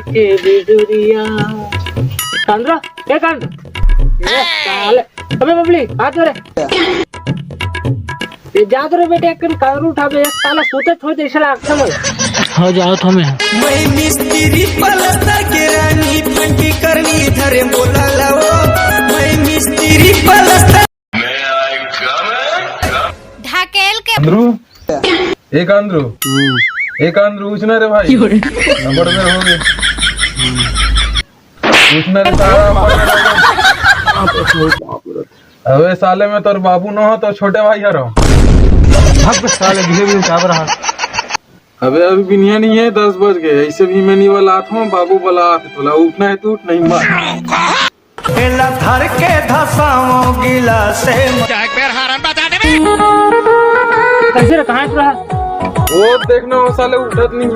के बिजुरिया। कांद्रा ए कांद्रा साले अबे बबली हाथ धरे ये जा तो रे बेटे एक कांद्रू उठा बे साला सोते छोड़ दे साला आंख में हो जाओ तो मैं मिस्त्री पलस्तर के रानी पंटी करनी धरे बोला लाओ मैं मिस्त्री पलस्तर ढाकेल के अंद्रू एक अंद्रू पूछना रे भाई नंबर में हो गए पूछना रे सारा अबे साले में तोर बाबू न हो तो छोटे भाई हरो भाग साले धीरे धीरे चाब रहा अबे अभी बिनिया नहीं है 10 बज गए ऐसे भी मैं नहीं वाला आता हूँ बाबू वाला बोला उठना है तो उठ नहीं मार पेला धर के धसाओ गिला से कैसे रे कहां रहा वो देखना वो साले उठत नहीं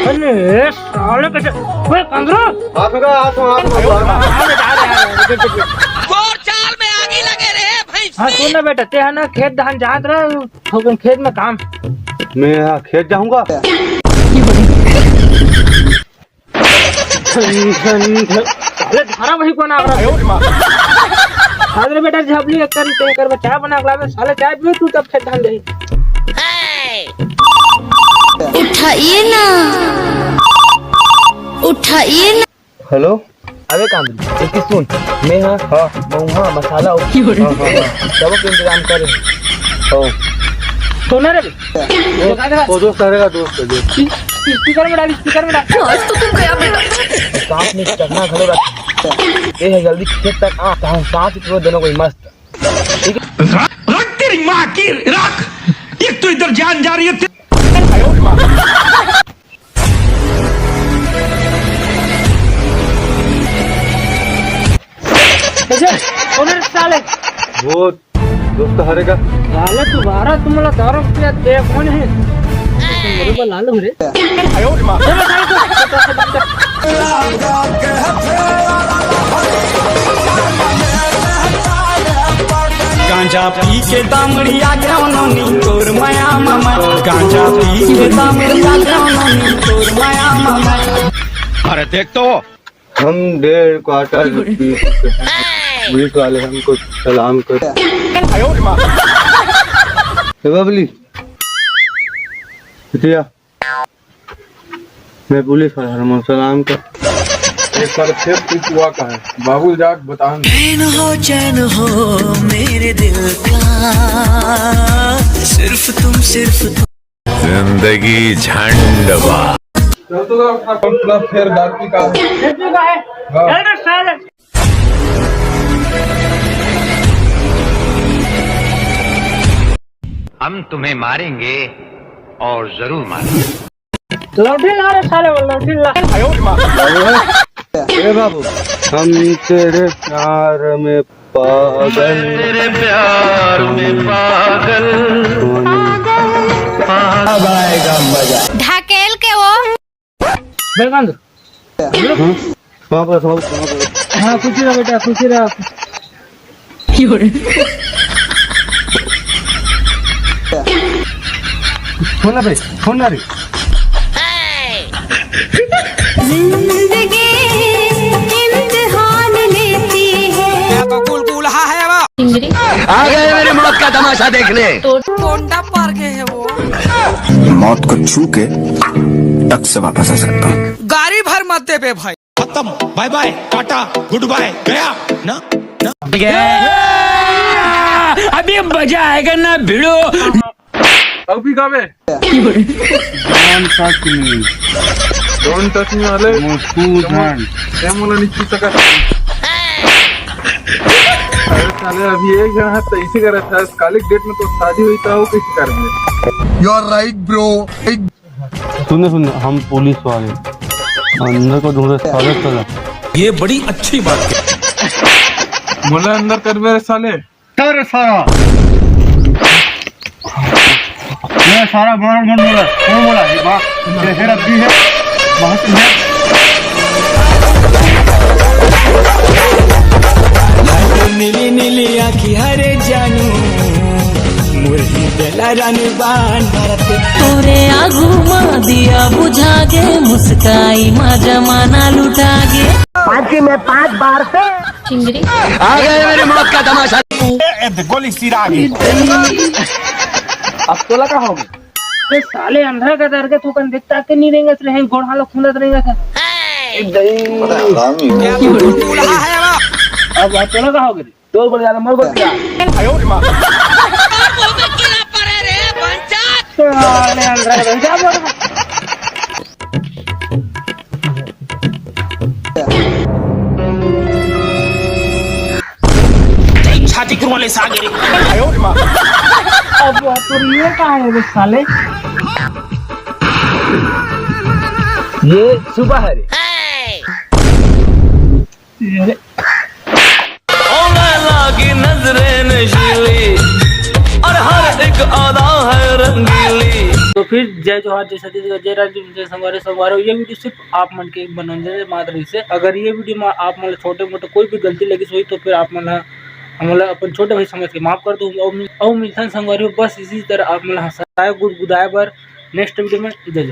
अरे साले कैसे ओए कांद्रा हाथ में गोर चाल में आगे लगे रे भाई। हाँ सुन ना बेटा ते है ना खेत धान जात रहा हो खेत में काम मैं खेत जाऊंगा अरे धारा वही कौन आ रहा है हाजरे बेटा झबली कर चाय बना के लावे साले चाय पी तू तब खेत धान दे उठाइए ना हेलो अबे कांदू एक सुन मैं मऊहा मसाला सब के इंतजाम करे हो सोना रे वो दोस्त करेगा दोस्त स्पीकर में डाल आज तो तुम गया बेटा सांस में चढ़ना खड़े रख ये है जल्दी खेत तक आ सांस इतना दोनों को मस्त ठीक है रख तेरी माँ की रख एक तो इधर जान जा रही है साले वो दोस्त हरेगा साले तुम्हारा तुम्हारा दारू पिया दे कौन है मेरे को लालू रे गांजा पी के दामड़िया ग्राउंड तोर माया मामा गांजा पी के दामड़िया ग्राउंड तोर माया मामा अरे देख तो हम 1.5 क्वार्टर पुलिस वाले हमको सलाम कर बबली मैं पुलिस वाला हम सलाम कर एक बार फिर कुछ हुआ का है बाबू जाग बता चैन हो मेरे दिल का सिर्फ तुम जिंदगी झंडवा चल तो अपना फिर दादी का अरे साले हम तुम्हें मारेंगे और जरूर मारेंगे लौटी ला रे साले लौटी ला ए बाबू हम तेरे प्यार में पागल अब आएगा मजा ढाकेल के वो बेगंद हाँ खुशी रहा बेटा खुशी रहा फोन ना रे जिंदगी इम्तिहान लेती है तो कुल है वो आ गए मेरी मौत का तमाशा देखने कोंडा पार गए है वो मौत को छू के तक से वापस आ सकता हूँ गाड़ी भर मत दे बे भाई खत्म bye bye tata good bye गया ना अभी मजा आएगा ना भिड़ो अभी काबे डोंट टच मी वाले क्या मोला नीचे सका अरे साले अभी एक जन है तो इसी का रहता है कालिक डेट में तो शादी हुई था वो किसी कर में यू आर राइट ब्रो सुने हम पुलिस वाले अंदर को ढूंढे साले चला ये बड़ी अच्छी बात है मोला अंदर कर मेरे साले सारा मैं सारा बोला कौन बोला ये बात जैसे रब्बी है बहुत है नीली नीली आँखी हरे जानू मोर रानी बान भारते तोरे आगू माँ दिया बुझा गे मुस्काई माँ जमाना लुटा गे चिंगड़ी आ गए मेरे मौत का तमाशा अब तोला का होगी अरे साले अंधा का दर के तू कन देखता के नहीं रहेंगे रहे घोड़ हालो खुंदत रहेंगे था अब बात तोला का होगी तोल बोल ज्यादा मर बोल क्या साले अंधा का दर क्या बोल रहा छाती कुरवाले सागे रे अब तो ये कहा है बे साले ये सुबह है रे लागी नजरें नशीली और हर एक अदा है रंगीली। तो फिर जय जोहार जय सती जय राजीव जय संगवारे संगवारे ये वीडियो सिर्फ आप मन के मनोरंजन मात्र से अगर ये वीडियो में आप मतलब छोटे मोटे कोई भी गलती लगी सोई तो फिर आप मतलब अपन छोटे भाई समझ के माफ कर दो और मिलथन संगवारी बस इसी तरह आप मतलब हंसाए गुदगुदाए बर नेक्स्ट वीडियो में जय